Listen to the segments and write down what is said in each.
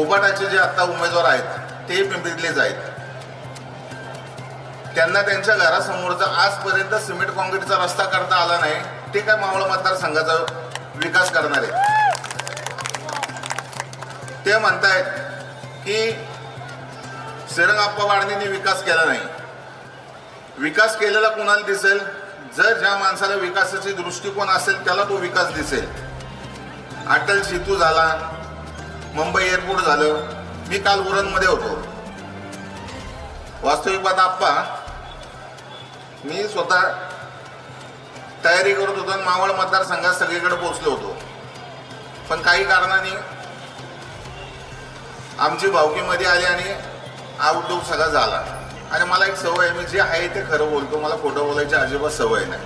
उभाटाचे जे आता उमेदवार आहेत ते पिंपरीतलेच आहेत. त्यांना त्यांच्या घरासमोरचा आजपर्यंत सिमेंट कॉन्क्रीटचा रस्ता करता आला नाही. ते काय मावळ मतदारसंघाचा विकास करणार आहे? ते म्हणतायत की श्रीरंगाप्पा बाळांनी विकास केला नाही. विकास केलेला कोणाला दिसेल? जर ज्या माणसाला विकासाची दृष्टिकोन असेल त्याला तो विकास दिसेल. अटल सेतू झाला, मुंबई एअरपोर्ट झालं. मी काल उरणमध्ये होतो. वास्तविक बात आप्पा, मी स्वतः तयारी करत होतो आणि मावळ मतदारसंघात सगळीकडे पोहोचलो होतो. पण काही कारणाने आमची भावकीमध्ये आली आणि हा उद्योग सगळा झाला. आणि मला एक सवय आहे, मी जे आहे ते खरं बोलतो. मला खोटं बोलायची अजिबात सवय नाही.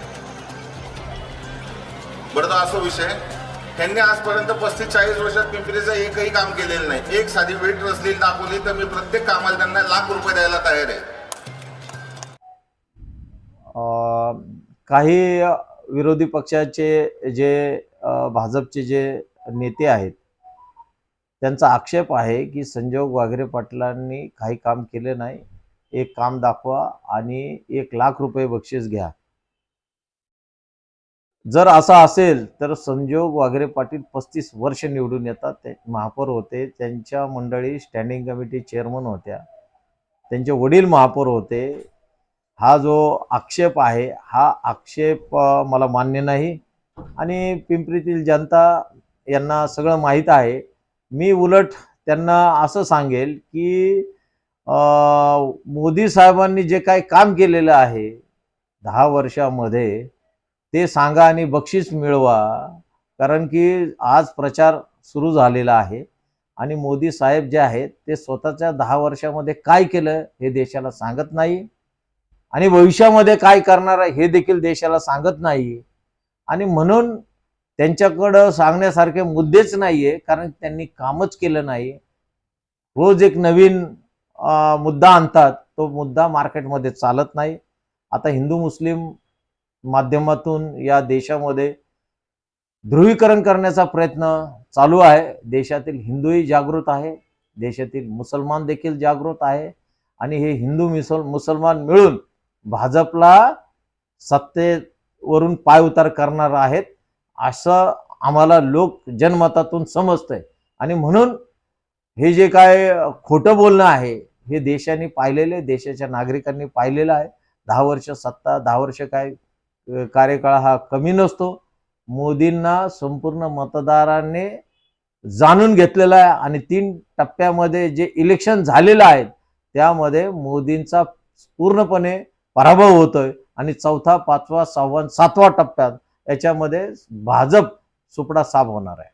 बरं, तो असो विषय. त्यांनी आजपर्यंत 35-40 वर्षात पिंपरीचं एकही काम केलेलं नाही. एक साधी वेट रचलेली दाखवली तर मी प्रत्येक कामाला त्यांना लाख रुपये द्यायला तयार आहे. काही विरोधी पक्षाचे जे भाजपचे जे नेते आहेत त्यांचा आक्षेप आहे की संजोग वाघरे पाटलांनी काही काम केले नाही. एक काम दाखवा आणि 1 लाख रुपये बक्षीस घ्या. जर असं असेल तर संजोग वाघरे पाटील 35 वर्ष निवडून येतात. ते महापौर होते, त्यांच्या मंडळी स्टँडिंग कमिटी चेअरमन होत्या, त्यांचे वडील महापौर होते. हा जो आक्षेप आहे हा आक्षेप मला मान्य नाही. आणि पिंपरीतील जनता यांना सगळं माहीत आहे. मी उलट त्यांना असं सांगेल की मोदी साहेबांनी जे काही काम केलेलं आहे 10 वर्षामध्ये ते सांगा आणि बक्षीस मिळवा. कारण की आज प्रचार सुरू झालेला आहे आणि मोदी साहेब जे आहेत ते स्वतःच्या 10 वर्षामध्ये काय केलं हे देशाला सांगत नाही आणि भविष्यामध्ये काय करणार आहे हे देखील देशाला सांगत नाही. आणि म्हणून त्यांच्याकडं सांगण्यासारखे मुद्देच नाहीये, कारण त्यांनी कामच केलं नाही. रोज एक नवीन मुद्दा आणतात, तो मुद्दा मार्केटमध्ये चालत नाही. आता हिंदू मुस्लिम माध्यमातून या देशामध्ये ध्रुवीकरण करण्याचा प्रयत्न चालू आहे. देशातील हिंदूही जागृत आहे, देशातील मुसलमान देखील जागृत आहे. आणि हे हिंदू मुसलमान मिळून भाजपला सत्तेवरून पायउतार करणार आहेत असं आम्हाला लोक जनमतातून समजतंय. आणि म्हणून हे जे काय खोटं बोलणं आहे हे देशाने पाहिलेले, देशाच्या नागरिकांनी पाहिलेलं आहे. 10 वर्ष सत्ता, 10 वर्ष काय कार्यकाळ हा कमी नसतो. मोदींना संपूर्ण मतदारांनी जाणून घेतलेलं आहे आणि 3 टप्प्यामध्ये जे इलेक्शन झालेलं आहे त्यामध्ये मोदींचा पूर्णपणे पराभव होतोय. आणि 4था, 5वा, 6वा, 7वा टप्प्यात याच्यामध्ये भाजप सुपडा साफ होणार आहे.